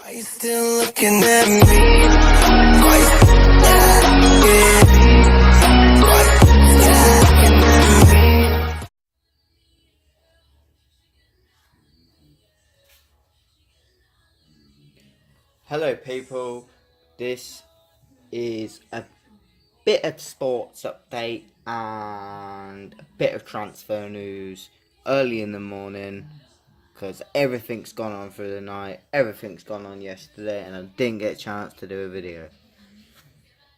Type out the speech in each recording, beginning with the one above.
Are you still looking at me? Are you still looking at me? Hello people, this is a bit of sports update and a bit of transfer news early in the morning because everything's gone on through the night, everything's gone on yesterday and I didn't get a chance to do a video.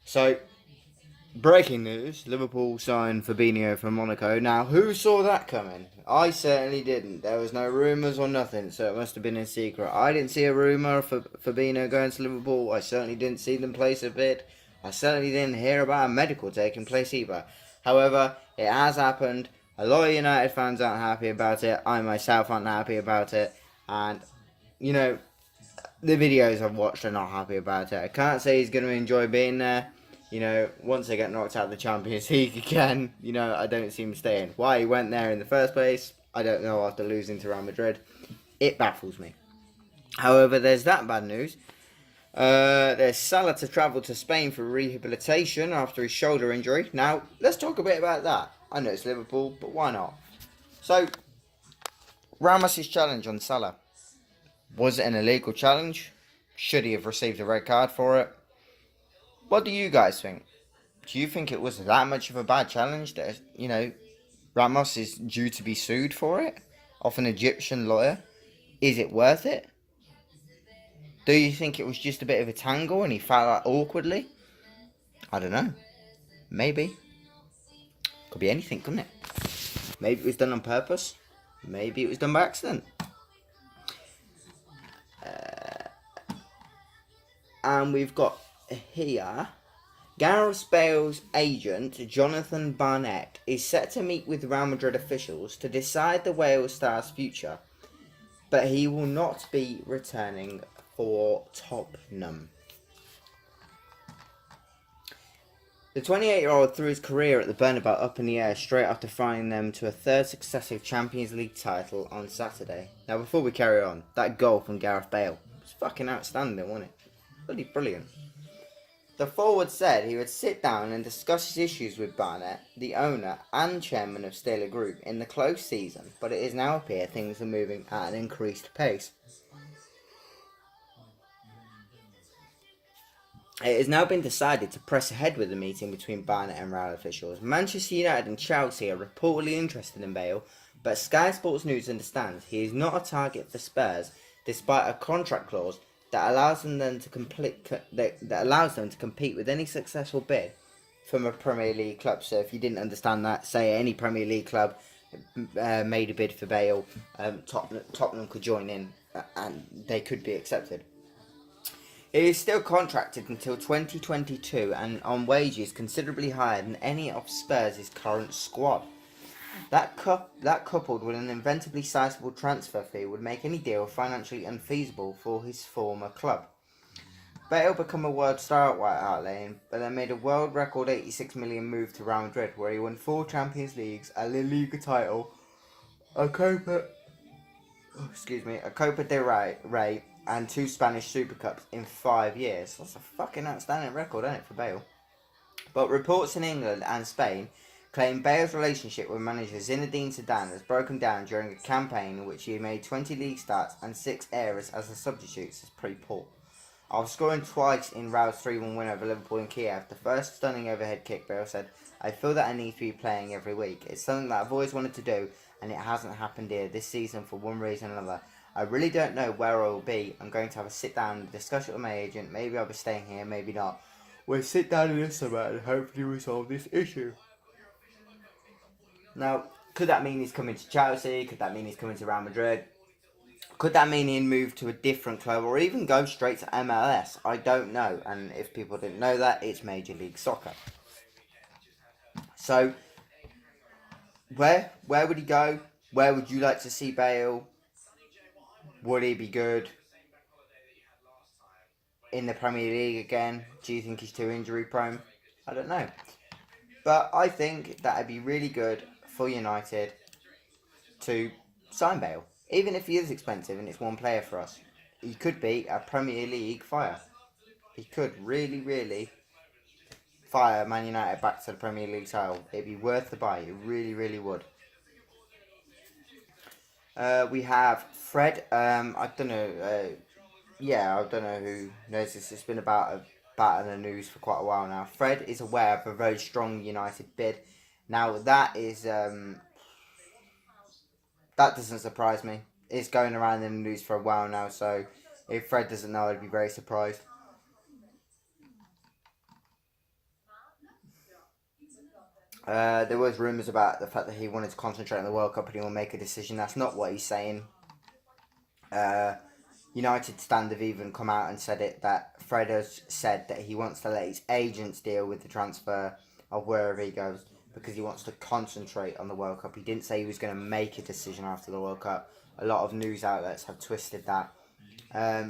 So, breaking news, Liverpool signed Fabinho from Monaco. Now, who saw that coming? I certainly didn't. There was no rumours or nothing, so it must have been in secret. I didn't see a rumour for Fabinho going to Liverpool. I certainly didn't see them place a bid. I certainly didn't hear about a medical taking place either. However, it has happened. A lot of United fans aren't happy about it. I myself aren't happy about it. And, you know, the videos I've watched are not happy about it. I can't say he's going to enjoy being there. You know, once they get knocked out of the Champions League again, you know, I don't see him staying. Why he went there in the first place, I don't know after losing to Real Madrid. It baffles me. However, there's that bad news. There's Salah to travel to Spain for rehabilitation after his shoulder injury. Now, let's talk a bit about that. I know it's Liverpool, but why not? So, Ramos' challenge on Salah. Was it an illegal challenge? Should he have received a red card for it? What do you guys think? Do you think it was that much of a bad challenge that, you know, Ramos is due to be sued for it? Off an Egyptian lawyer? Is it worth it? Do you think it was just a bit of a tangle and he fell out awkwardly? I don't know. Maybe. Could be anything, couldn't it? Maybe it was done on purpose. Maybe it was done by accident. And we've got here, Gareth Bale's agent, Jonathan Barnett, is set to meet with Real Madrid officials to decide the Wales star's future, but he will not be returning for Tottenham. The 28-year-old threw his career at the Bernabeu up in the air straight after flying them to a third successive Champions League title on Saturday. Now, before we carry on, that goal from Gareth Bale was fucking outstanding, wasn't it? Bloody brilliant. The forward said he would sit down and discuss his issues with Barnett, the owner and chairman of Steyler Group, in the close season, but it is now appear things are moving at an increased pace. It has now been decided to press ahead with the meeting between Barnett and Real officials. Manchester United and Chelsea are reportedly interested in Bale, but Sky Sports News understands he is not a target for Spurs, despite a contract clause that allows them to compete with any successful bid from a Premier League club. So if you didn't understand that, say any Premier League club made a bid for Bale, Tottenham could join in and they could be accepted. He is still contracted until 2022 and on wages considerably higher than any of Spurs' current squad. That coupled with an inventively sizable transfer fee would make any deal financially unfeasible for his former club. Bale became a world star at White Hart Lane, but then made a world record $86 million move to Real Madrid, where he won 4 Champions Leagues, a La Liga title, a Copa del Rey, and 2 Spanish Super Cups in 5 years. That's a fucking outstanding record, isn't it, for Bale? But reports in England and Spain claim Bale's relationship with manager Zinedine Zidane has broken down during a campaign in which he made 20 league starts and 6 errors as a substitute. Is pretty poor. After scoring twice in Real's 3-1 win over Liverpool in Kiev, the first stunning overhead kick, Bale said, "I feel that I need to be playing every week. It's something that I've always wanted to do, and it hasn't happened here this season for one reason or another. I really don't know where I will be. I'm going to have a sit down and discuss it with my agent. Maybe I'll be staying here, maybe not. We'll sit down in the summer and hopefully resolve this issue." Now, could that mean he's coming to Chelsea? Could that mean he's coming to Real Madrid? Could that mean he'd move to a different club or even go straight to MLS? I don't know. And if people didn't know that, it's Major League Soccer. So, where would he go? Where would you like to see Bale? Would he be good in the Premier League again? Do you think he's too injury prone? I don't know. But I think that it'd be really good for United to sign Bale. Even if he is expensive and it's one player for us. he could be a Premier League fire. He could really fire Man United back to the Premier League title. It'd be worth the buy. It really would. We have Fred. I don't know. I don't know who knows this. It's been about in the news for quite a while now. Fred is aware of a very strong United bid. Now that is that doesn't surprise me. It's going around in the news for a while now. So if Fred doesn't know, I'd be very surprised. There was rumours about the fact that he wanted to concentrate on the World Cup and he will make a decision. That's not what he's saying. United Stand have even come out and said it, that Fred has said that he wants to let his agents deal with the transfer of wherever he goes because he wants to concentrate on the World Cup. He didn't say he was going to make a decision after the World Cup. A lot of news outlets have twisted that.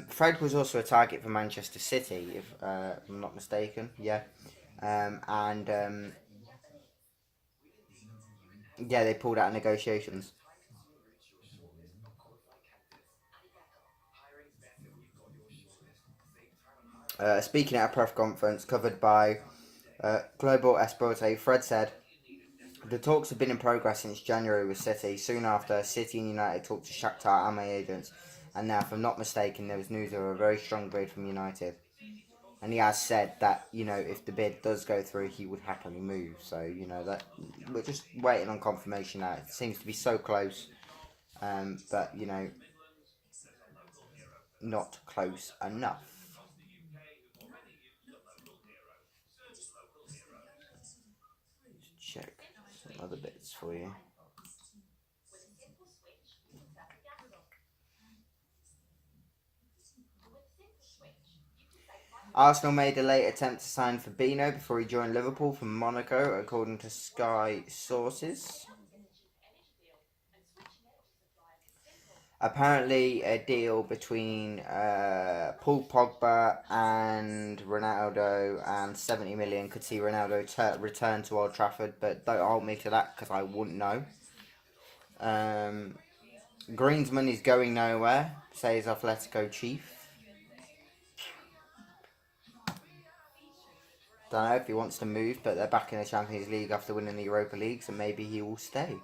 Fred was also a target for Manchester City, if I'm not mistaken. Yeah. They pulled out of negotiations. Speaking at a press conference covered by Global Esporte, Fred said, "The talks have been in progress since January with City. Soon after, City and United talked to Shakhtar and my agents, and now, if I'm not mistaken, there was news of a very strong bid from United." And he has said that, if the bid does go through, he would happily move. So, that we're just waiting on confirmation now. It seems to be so close, but, not close enough. Check some other bits for you. Arsenal made a late attempt to sign Fabinho before he joined Liverpool from Monaco, according to Sky sources. Apparently, a deal between Paul Pogba and Ronaldo and 70 million could see Ronaldo return to Old Trafford, but don't hold me to that because I wouldn't know. Griezmann is going nowhere, says Atletico chief. Don't know if he wants to move, but they're back in the Champions League after winning the Europa League, so maybe he will stay.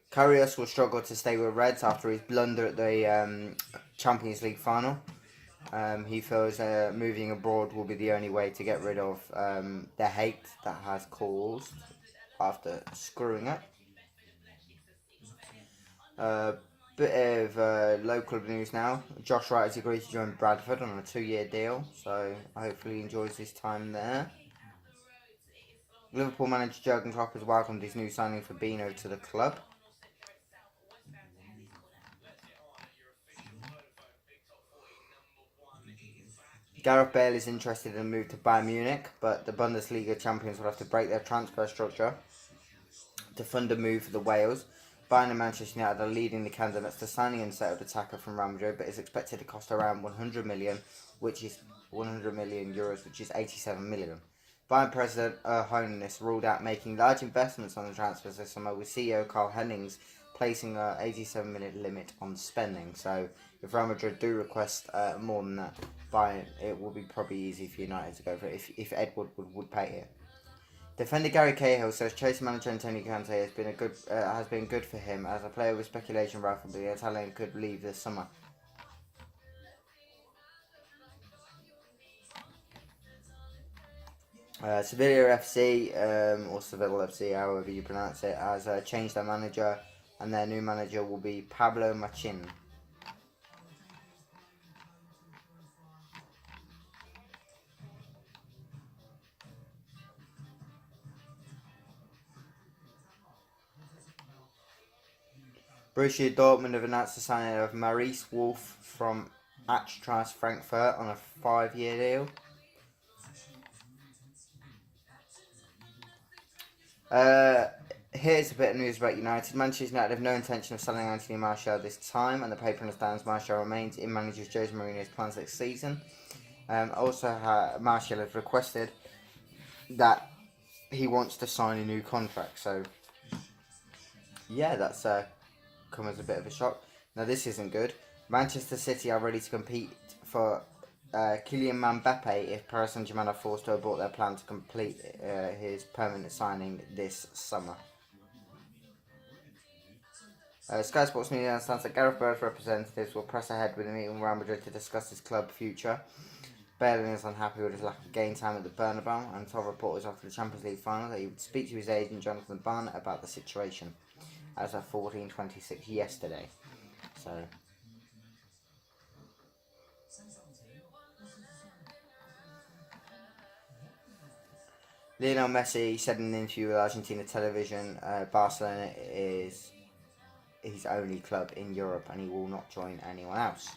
Karius will struggle to stay with Reds after his blunder at the Champions League final. He feels moving abroad will be the only way to get rid of the hate that has caused after screwing up. Bit of local news now. Josh Wright has agreed to join Bradford on a 2-year deal, so hopefully he enjoys his time there. Liverpool manager Jurgen Klopp has welcomed his new signing Fabinho to the club. Gareth Bale is interested in a move to Bayern Munich, but the Bundesliga champions will have to break their transfer structure to fund a move for the Wales. Bayern and Manchester United are leading the candidates to signing and settled attacker from Real Madrid, but is expected to cost around 100 million, which is 100 million euros, which is 87 million. Bayern President Hoeneß ruled out making large investments on the transfers this summer, with CEO Karl Hennings placing an 87 million limit on spending. So if Real Madrid do request more than that, Bayern, it will be probably easy for United to go for it if Edward would pay it. Defender Gary Cahill says Chelsea manager Antonio Conte has been good for him as a player with speculation around the Italian could leave this summer. Sevilla FC, or Sevilla FC, however you pronounce it, has changed their manager, and their new manager will be Pablo Machin. Borussia Dortmund have announced the signing of Maurice Wolf from Eintracht Frankfurt on a 5-year deal. Here's a bit of news about United. Manchester United have no intention of selling Anthony Martial this time, and the paper understands Martial remains in manager Jose Mourinho's plans next season. Martial has requested that he wants to sign a new contract. So yeah, that's come as a bit of a shock. Now this isn't good. Manchester City are ready to compete for Kylian Mbappe if Paris Saint-Germain are forced to abort their plan to complete his permanent signing this summer. Sky Sports Media understands that Gareth Bale's representatives will press ahead with a meeting with Real Madrid to discuss his club future. Bale is unhappy with his lack of game time at the Bernabeu and told reporters after the Champions League final that he would speak to his agent Jonathan Barnett about the situation. As of 14:26 yesterday. So Lionel Messi said in an interview with Argentina television, Barcelona is his only club in Europe and he will not join anyone else.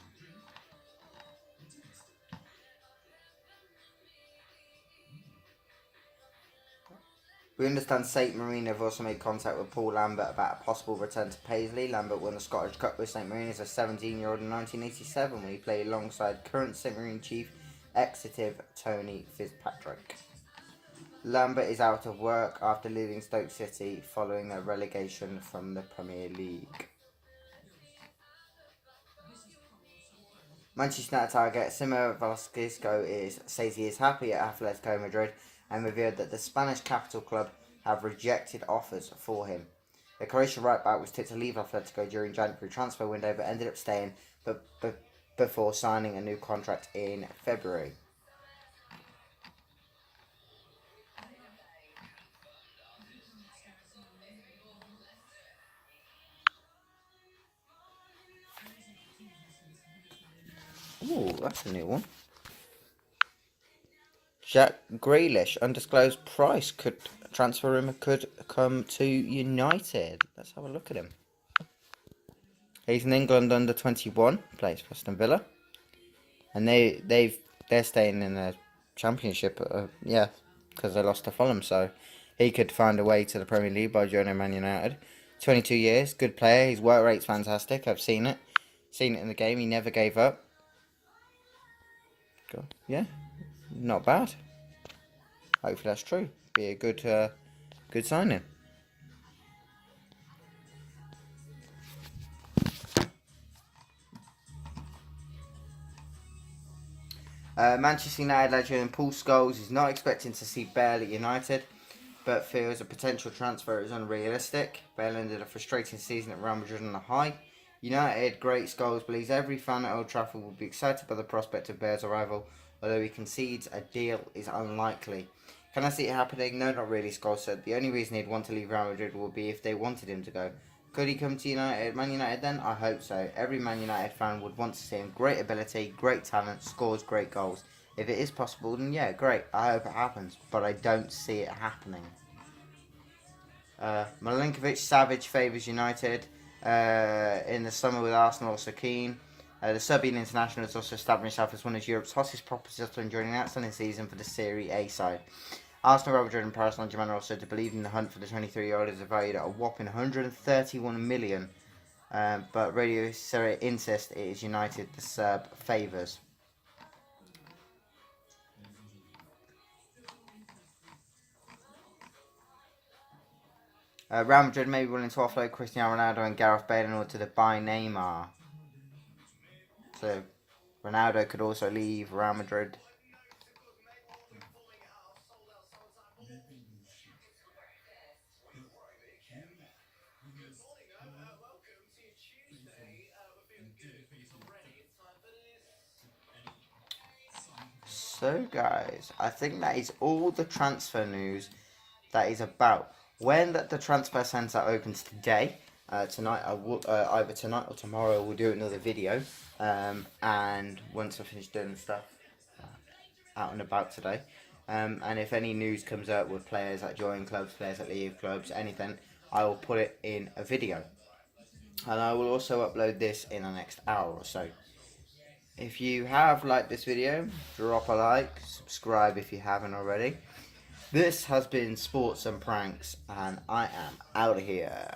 We understand St Mirren have also made contact with Paul Lambert about a possible return to Paisley. Lambert won the Scottish Cup with St Mirren as a 17-year-old in 1987 when he played alongside current St Mirren chief executive Tony Fitzpatrick. Lambert is out of work after leaving Stoke City following their relegation from the Premier League. Manchester United target Simo Velasquez says he is happy at Atletico Madrid and revealed that the Spanish capital club have rejected offers for him. The Croatian right back was tipped to leave Atletico during January transfer window but ended up staying before signing a new contract in February. Ooh, that's a new one. Jack Grealish, undisclosed price transfer rumour could come to United. Let's have a look at him. He's in England under 21, plays for Aston Villa, and they're staying in the Championship. Because they lost to Fulham, so he could find a way to the Premier League by joining Man United. 22 years, good player. His work rate's fantastic. I've seen it in the game. He never gave up. Yeah, not bad. Hopefully that's true. Be a good signing. Manchester United legend Paul Scholes is not expecting to see Bale at United, but feels a potential transfer is unrealistic. Bale ended a frustrating season at Real Madrid on a high. United great Scholes believes every fan at Old Trafford will be excited by the prospect of Bale's arrival, although he concedes a deal is unlikely. Can I see it happening? No, not really, Scholes said. The only reason he'd want to leave Real Madrid would be if they wanted him to go. Could he come to Man United then? I hope so. Every Man United fan would want to see him. Great ability, great talent, scores great goals. If it is possible, then yeah, great. I hope it happens, but I don't see it happening. Milinkovic-Savic favours United in the summer with Arsenal also keen. The Serbian international has also established himself as one of Europe's hottest propositions during an outstanding season for the Serie A side. Arsenal, Real Madrid and Paris Saint-Germain are also to believe in the hunt for the 23-year-old is valued at a whopping 131 million. But Radio Serie insists it is United the Serb favours. Real Madrid may be willing to offload Cristiano Ronaldo and Gareth Bale in order to buy Neymar. So Ronaldo could also leave Real Madrid. So guys, I think that is all the transfer news that is about. When the transfer centre opens today, tonight I will either tonight or tomorrow we'll do another video. And once I finish doing stuff out and about today, and if any news comes out with players that join clubs, players that leave clubs, anything, I will put it in a video. And I will also upload this in the next hour or so. If you have liked this video, drop a like, subscribe if you haven't already. This has been Sports and Pranks, and I am out of here.